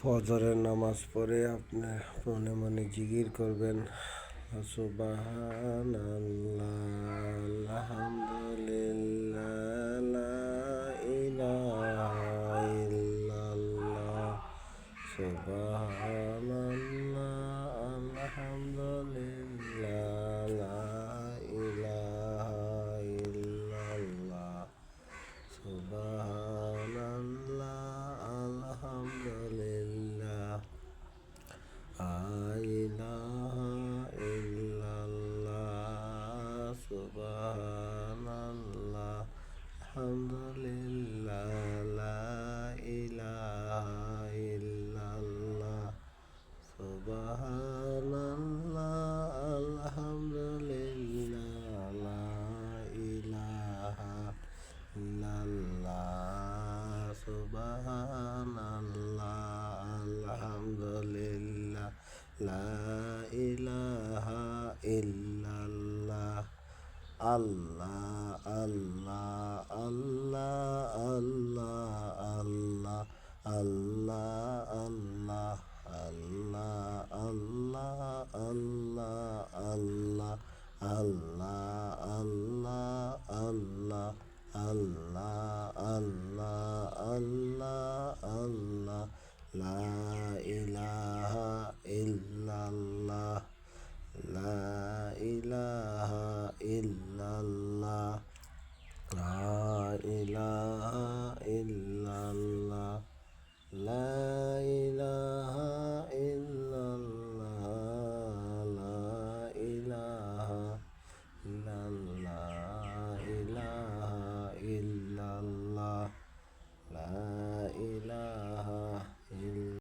ফজরের নামাজ পড়ে আপনি মনে মনে জিকির করবেন, সুবহানাল্লাহ, আলহামদুলিল্লাহ, লা ইলাহা ইল্লাল্লাহ, সুবহানাল্লাহ, আলহামদুলিল্লাহ, লা ইলাহা ইল্লাল্লাহ, সুবহানাল্লাহ, আলহামদুলিল্লাহ, লা ইলাহা ইল্লাল্লাহ, সুবহানাল্লাহ, আলহামদুলিল্লাহ, লা ইলাহা ইল্লাল্লাহ, সুবহানাল্লাহ, আলহামদুলিল্লাহ, লা ইলাহা ইল্লাল্লাহ, সুবহানাল্লাহ, আলহামদুলিল্লাহ, লা ইলাহা ইল্লাল্লাহ, আল্লাহ আল্লাহ আল্লাহ আল্লাহ আল্লাহ আল্লাহ আল্লাহ আল্লাহ আল্লাহ আল্লাহ আল্লাহ আল্লাহ আল্লাহ আল্লাহ আল্লাহ আল্লাহ, লা ইলাহা ইল্লাল্লাহ, লা ইলাহা ইল্লাল্লাহ, লা ইলাহা ইল্লাল্লাহ, লা